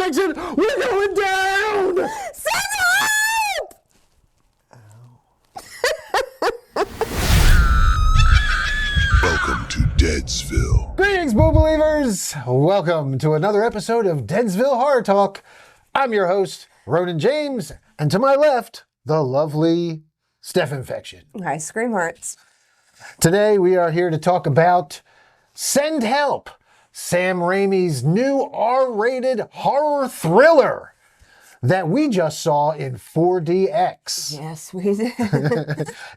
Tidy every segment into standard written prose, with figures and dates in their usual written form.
infection! We're going down! Send help! Welcome to Deadsville. Greetings, Boo Believers! Welcome to another episode of Deadsville Horror Talk. I'm your host, Ronin James, and to my left, the lovely Steph Infection. Hi, Scream Hearts. Today, we are here to talk about Send Help, Sam Raimi's new R-rated horror thriller that we just saw in 4DX. Yes, we did.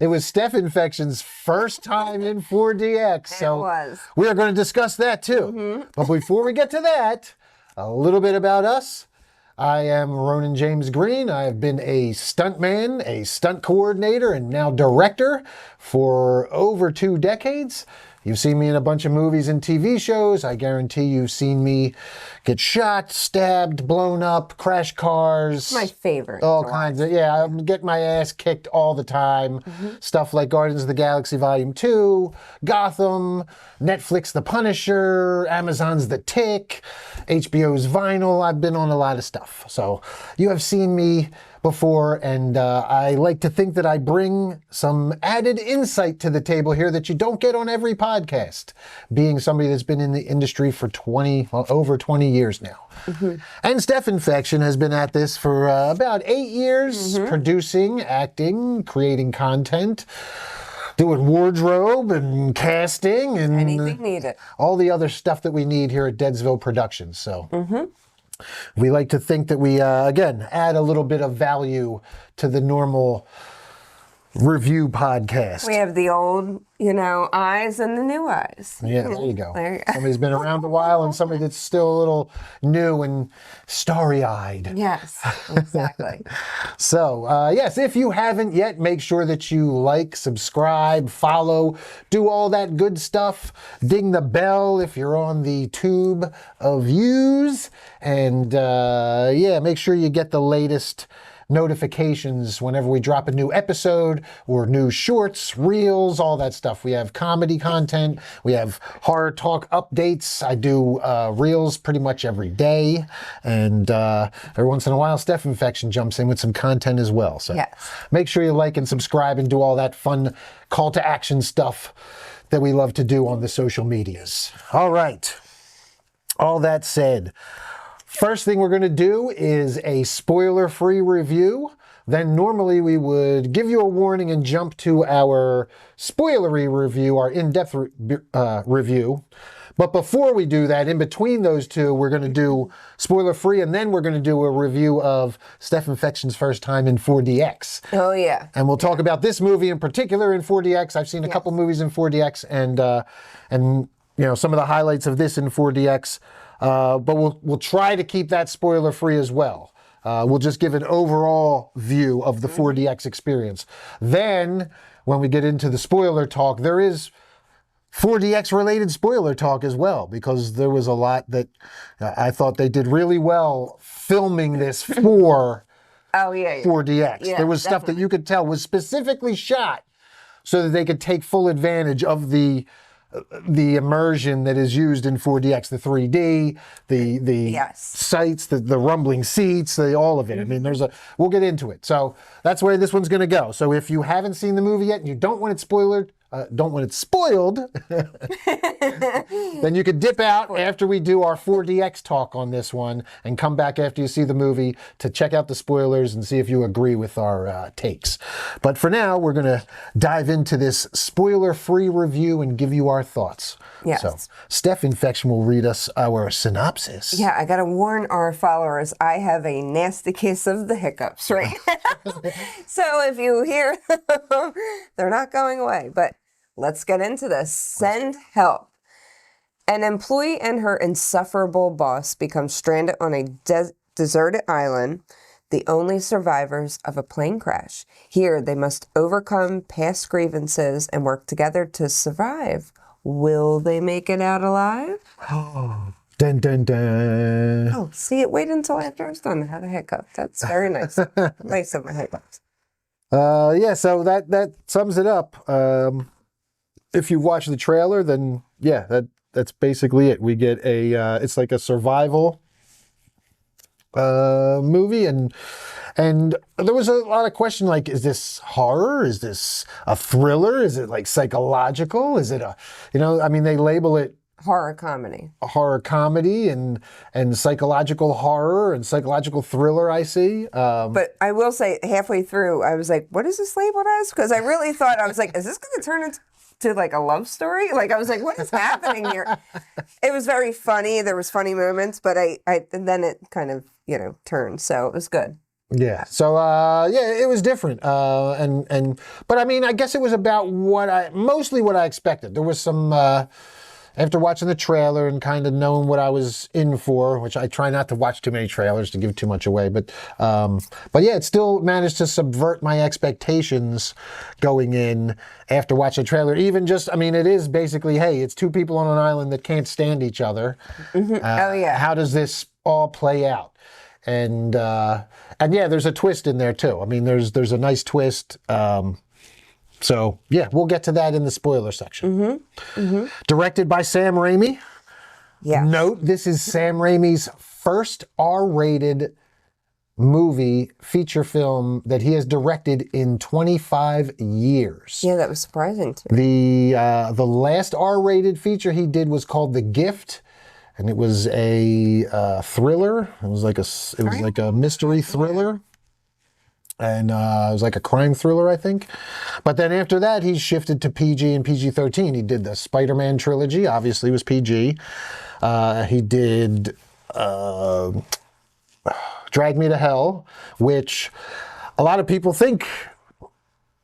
It was Steph Infection's first time in 4DX, so It was. we are going to discuss that too. But before we get to that, a little bit about us. I am Ronin James Green. I have been a stuntman, a stunt coordinator, and now director for over 2 decades. You've seen me in a bunch of movies and TV shows. I guarantee you've seen me get shot, stabbed, blown up, crash cars. My favorite. All kinds of, yeah, I'm getting my ass kicked all the time. Stuff like Guardians of the Galaxy Volume 2, Gotham, Netflix The Punisher, Amazon's The Tick, HBO's Vinyl. I've been on a lot of stuff. So you have seen me before, and I like to think that I bring some added insight to the table here that you don't get on every podcast, being somebody that's been in the industry for over 20 years now. And Steph Infection has been at this for about 8 years, producing, acting, creating content, doing wardrobe and casting and Anything needed. all the other stuff that we need here at Deadsville Productions. So we like to think that we, again, add a little bit of value to the normal review podcast. We have the old, eyes and the new eyes. Yeah, there you go. There you go. Somebody's been around a while and somebody that's still a little new and starry-eyed. Yes, exactly. So, yes, if you haven't yet, make sure that you like, subscribe, follow, do all that good stuff. Ding the bell if you're on the tube of views. And, yeah, make sure you get the latest notifications whenever we drop a new episode or new shorts, reels, all that stuff. We have comedy content. We have horror talk updates. I do reels pretty much every day. And every once in a while, Steph Infection jumps in with some content as well. So Yes. make sure you like and subscribe and do all that fun call to action stuff that we love to do on the social medias. All right. All that said, first thing we're going to do is a spoiler-free review. Then normally we would give you a warning and jump to our spoilery review, our in-depth review. But before we do that, in between those two, we're going to do spoiler-free, and then we're going to do a review of Steph Infection's first time in 4DX. Oh, yeah. And we'll talk about this movie in particular in 4DX. I've seen a couple movies in 4DX, and some of the highlights of this in 4DX. But we'll try to keep that spoiler free as well. We'll just give an overall view of the 4DX experience. Then, when we get into the spoiler talk, there is 4DX related spoiler talk as well, because there was a lot that I thought they did really well filming this for 4DX. Yeah, there was stuff that you could tell was specifically shot so that they could take full advantage of the immersion that is used in 4DX, the 3D, the sights, the rumbling seats, all of it. I mean, we'll get into it. So that's where this one's going to go. So if you haven't seen the movie yet and you don't want it spoiled, then you could dip out after we do our 4DX talk on this one and come back after you see the movie to check out the spoilers and see if you agree with our takes. But for now, we're going to dive into this spoiler-free review and give you our thoughts. Yes. So Steph Infection will read us our synopsis. Yeah, I got to warn our followers, I have a nasty case of the hiccups right now. So if you hear them, they're not going away. But let's get into this. Send help. An employee and her insufferable boss become stranded on a deserted island, the only survivors of a plane crash. Here, they must overcome past grievances and work together to survive. Will they make it out alive? Oh, dun dun dun. Oh, see, wait until after I was done. I had a hiccup. That's very nice. Nice of my hiccups. Yeah, so that sums it up. If you watch the trailer, then yeah, that's basically it. We get it's like a survival movie, and there was a lot of question like, is this horror? Is this a thriller? Is it like psychological? Is it a, I mean, they label it Horror comedy. a horror comedy and psychological horror and psychological thriller, I see. But I will say, halfway through, I was like, what is this labeled as? Because I really thought, I was like, is this going to turn into like a love story? Like, I was like, what is happening here? It was very funny. There was funny moments, but and then it kind of, turned. So it was good. Yeah. So it was different. But I mean, I guess it was about mostly what I expected. There was some after watching the trailer and kind of knowing what I was in for, which I try not to watch too many trailers to give too much away, but yeah, it still managed to subvert my expectations going in after watching the trailer. Even just, I mean, it is basically, hey, it's two people on an island that can't stand each other. Mm-hmm. Oh yeah. How does this all play out? And yeah, there's a twist in there too. I mean, there's a nice twist. So yeah, we'll get to that in the spoiler section. Mm-hmm. Mm-hmm. Directed by Sam Raimi. Yeah. Note, this is Sam Raimi's first R-rated movie, feature film that he has directed in 25 years. Yeah, that was surprising to me. The last R-rated feature he did was called The Gift, and it was a thriller. It was like a mystery thriller. And it was like a crime thriller, I think. But then after that, he shifted to PG and PG-13. He did the Spider-Man trilogy, obviously was PG. He did Drag Me to Hell, which a lot of people think,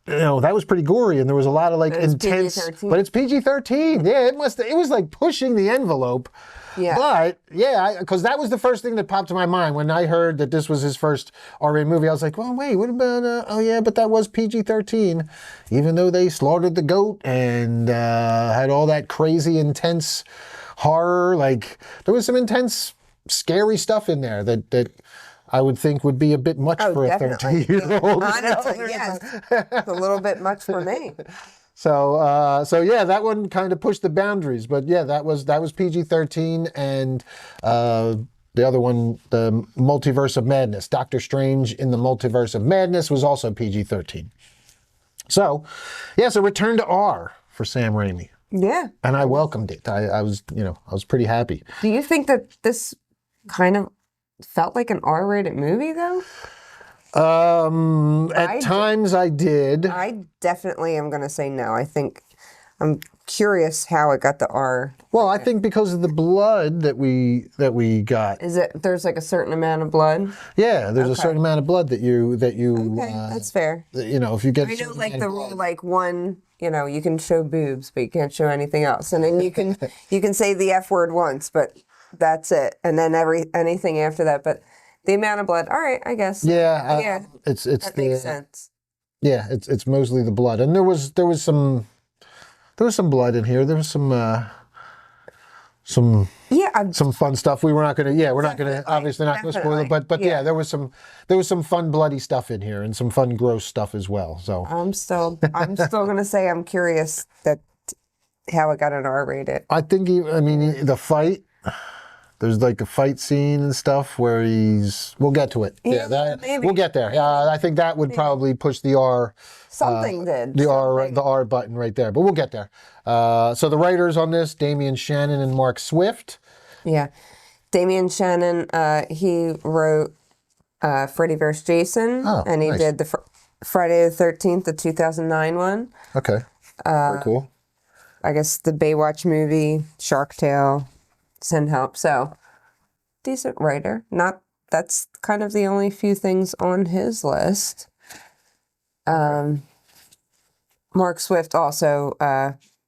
that was pretty gory, and there was a lot of like intense. PG-13. But it's PG-13. Yeah, it was like pushing the envelope. Yeah. But, yeah, because that was the first thing that popped to my mind when I heard that this was his first R-rated movie. I was like, well, wait, what about, but that was PG-13. Even though they slaughtered the goat and had all that crazy, intense horror, like, there was some intense, scary stuff in there that I would think would be a bit much for a 13-year-old. Honestly, yes. It's a little bit much for me. So yeah, that one kind of pushed the boundaries, but yeah, that was PG-13, and the other one, the Multiverse of Madness, Doctor Strange in the Multiverse of Madness, was also PG-13. So, yeah, so return to R for Sam Raimi. Yeah. And I welcomed it. I was pretty happy. Do you think that this kind of felt like an R-rated movie, though? At times I did. I definitely am going to say no. I think I'm curious how it got the R. Well, I think because of the blood that we got. Is it there's like a certain amount of blood? Yeah, there's a certain amount of blood that you. Okay, that's fair. If you get. I know, like the rule, like one. You can show boobs, but you can't show anything else, and then you can say the F word once, but that's it, and then anything after that, but. The amount of blood, all right, I guess. Yeah, it's that makes sense. Yeah, it's mostly the blood, and there was some blood in here. There was some fun stuff. We're not gonna obviously not gonna spoil it, but yeah, there was some fun bloody stuff in here and some fun gross stuff as well. So I'm still gonna say I'm curious how it got an R rated. I think the fight. There's like a fight scene and stuff where we'll get to it. Maybe. We'll get there. I think that would probably push the R. Something did. The R button right there, but we'll get there. So the writers on this, Damian Shannon and Mark Swift. Yeah. Damian Shannon, he wrote Freddy vs. Jason, and he did the Friday the 13th, the 2009 one. Okay. Very cool. I guess the Baywatch movie, Shark Tale. Send help. So decent writer. That's kind of the only few things on his list. Mark Swift also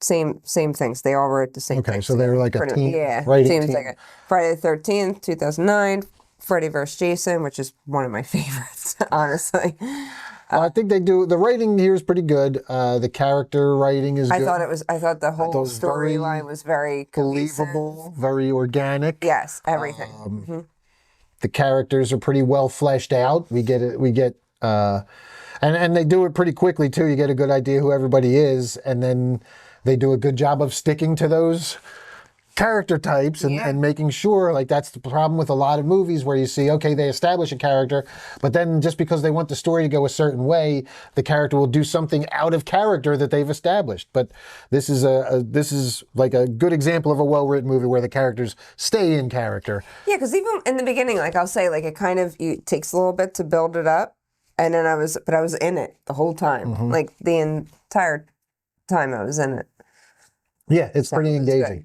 same things. They all wrote the same things. Okay, so they were like a team. Yeah, writing team. team. Friday the 13th, 2009, Freddy vs. Jason, which is one of my favorites, honestly. I think they do. The writing here is pretty good. The character writing is good. I thought the whole storyline was very believable, very organic. Yes, everything. The characters are pretty well fleshed out. We get it. And they do it pretty quickly too. You get a good idea who everybody is, and then they do a good job of sticking to those character types and making sure, like, that's the problem with a lot of movies where you see, okay, they establish a character, but then just because they want the story to go a certain way, the character will do something out of character that they've established. But this is like a good example of a well-written movie where the characters stay in character. Yeah, because even in the beginning, like I'll say, like it kind of takes a little bit to build it up, and then I was in it the whole time, like the entire time I was in it. Yeah, it's pretty engaging.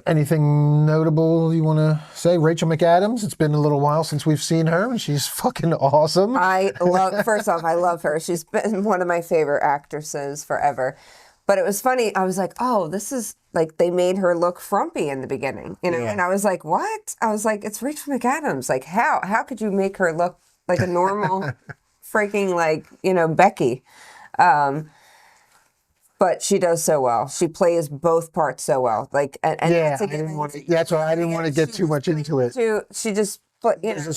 Anything notable you want to say? Rachel McAdams, it's been a little while since we've seen her, and she's fucking awesome. First off, I love her. She's been one of my favorite actresses forever. But it was funny. I was like, oh, this is like, they made her look frumpy in the beginning, you know? Yeah. And I was like, what? I was like, it's Rachel McAdams. Like, how could you make her look like a normal freaking, like, you know, Becky? But she does so well. She plays both parts so well. Like, and yeah, that's why I didn't want to get too much into it. She just, you know,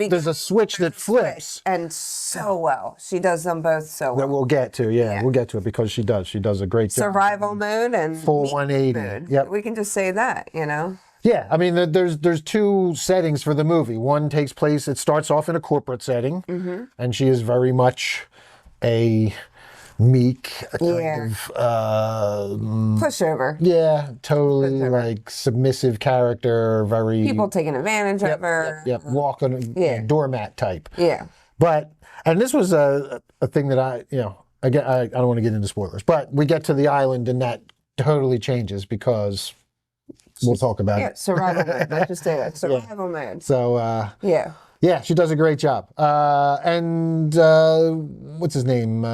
there's a switch that flips, and so well. She does them both so well. That we'll get to, we'll get to it because she does a great job. Survival mode and full 180. Mode. Yep, we can just say that, you know. Yeah, I mean, there's two settings for the movie. One takes place. It starts off in a corporate setting, and she is very much a meek, kind of pushover. Yeah, totally like submissive character, very people taking advantage of her. Yep, walking doormat type. Yeah. But and this was a thing that I don't want to get into spoilers, but we get to the island and that totally changes because we'll talk about it. Survival mode. Let's just say that. Survival mode. So yeah, she does a great job. And what's his name?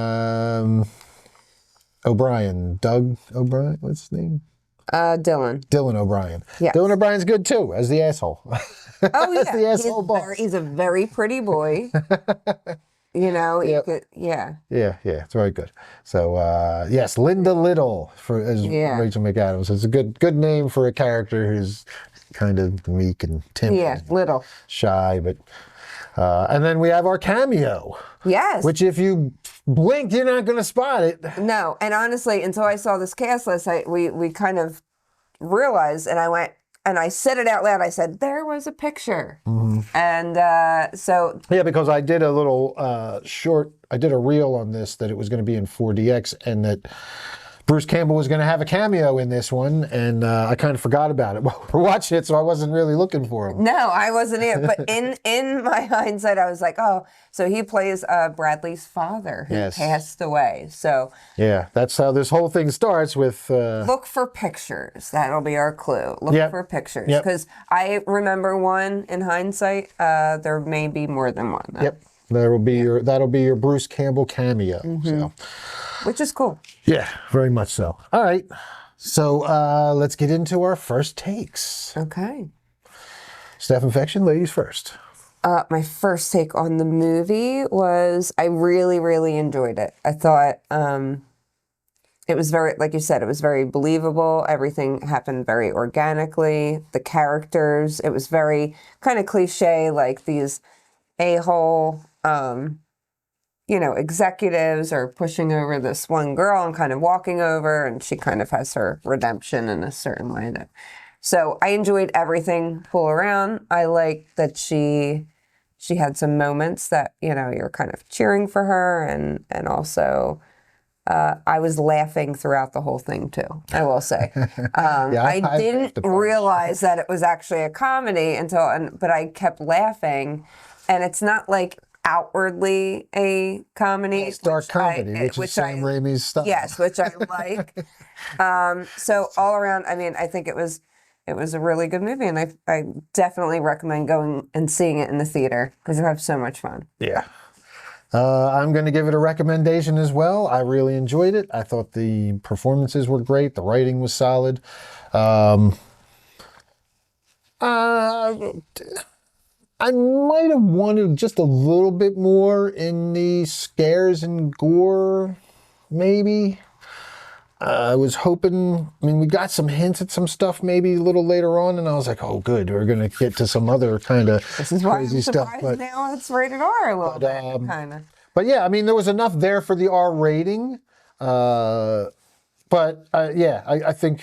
O'Brien. Doug O'Brien? What's his name? Dylan. Dylan O'Brien. Yeah. Dylan O'Brien's good too, as the asshole. Oh, yeah. The asshole boss. He's a very pretty boy. You know, Yeah, it's very good. So, yes, Linda Little as Rachel McAdams. It's a good name for a character who's kind of meek and timid. Yeah, little. Shy, but... and then we have our cameo. Yes. Which if you blink, you're not going to spot it. No, and honestly, until I saw this cast list, we kind of realized, and I went, and I said it out loud, I said, there was a picture. And so... Yeah, because I did a little I did a reel on this that it was going to be in 4DX, and that Bruce Campbell was going to have a cameo in this one, and I kind of forgot about it while we're watching it, so I wasn't really looking for him. No, I wasn't either. But in my hindsight, I was like, oh, so he plays Bradley's father who passed away. So yeah, that's how this whole thing starts with... Look for pictures. That'll be our clue. Look for pictures. Because I remember one in hindsight. There may be more than one. Though. Yep. That'll be your Bruce Campbell cameo. So. Which is cool. Yeah, very much so. All right. So let's get into our first takes. Okay. Steph Infection, ladies first. My first take on the movie was I really, really enjoyed it. I thought it was very, like you said, it was very believable. Everything happened very organically. The characters, it was very kind of cliche, like these a-hole... executives are pushing over this one girl and kind of walking over, and she kind of has her redemption in a certain way. So I enjoyed everything pull around. I like that she had some moments that, you're kind of cheering for her, and also I was laughing throughout the whole thing too, I will say. I didn't realize that it was actually a comedy but I kept laughing, and it's not like outwardly a comedy. It's dark comedy, which is Sam Raimi's stuff. Yes, which I like. So all around, I mean, I think it was a really good movie, and I definitely recommend going and seeing it in the theater because you have so much fun. Yeah. I'm going to give it a recommendation as well. I really enjoyed it. I thought the performances were great. The writing was solid. I might have wanted just a little bit more in the scares and gore, maybe. I was hoping, we got some hints at some stuff maybe a little later on, and I was like, oh, good, we're going to get to some other kind of crazy stuff. But now it's rated R a little bit, kind of. But yeah, there was enough there for the R rating. But yeah, I think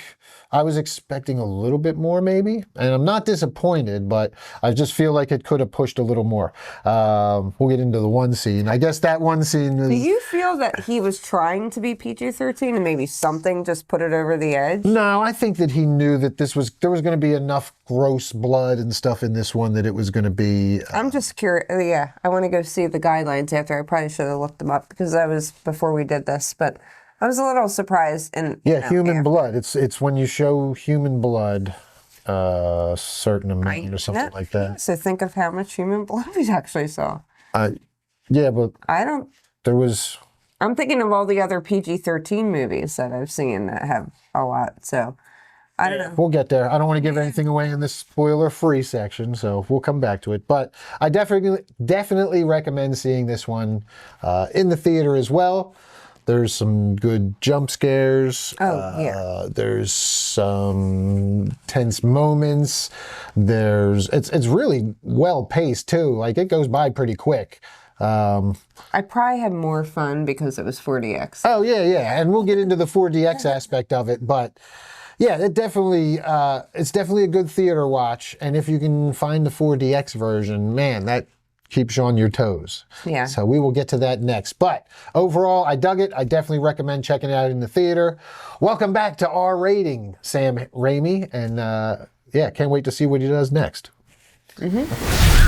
I was expecting a little bit more maybe, and I'm not disappointed, but I just feel like it could have pushed a little more. We'll get into the one scene. I guess that one scene is... Do you feel that he was trying to be PG-13 and maybe something just put it over the edge? No, I think that he knew that there was going to be enough gross blood and stuff in this one that it was going to be... I'm just curious. Yeah, I want to go see the guidelines after. I probably should have looked them up because that was before we did this, but I was a little surprised. And yeah, human blood. It's when you show human blood, a certain amount or something like that. So think of how much human blood we actually saw. Yeah, but I don't... there was... I'm thinking of all the other PG-13 movies that I've seen that have a lot, so I don't know. We'll get there. I don't want to give anything away in this spoiler-free section, so we'll come back to it. But I definitely recommend seeing this one in the theater as well. There's some good jump scares. Oh, yeah. There's some tense moments. It's really well paced too. Like it goes by pretty quick. I probably had more fun because it was 4DX. Oh yeah, and we'll get into the 4DX aspect of it, but yeah, it's definitely a good theater watch. And if you can find the 4DX version, man, that keeps you on your toes. Yeah. So we will get to that next. But overall, I dug it. I definitely recommend checking it out in the theater. Welcome back to R Rating, Sam Raimi, and yeah, can't wait to see what he does next. Mm-hmm.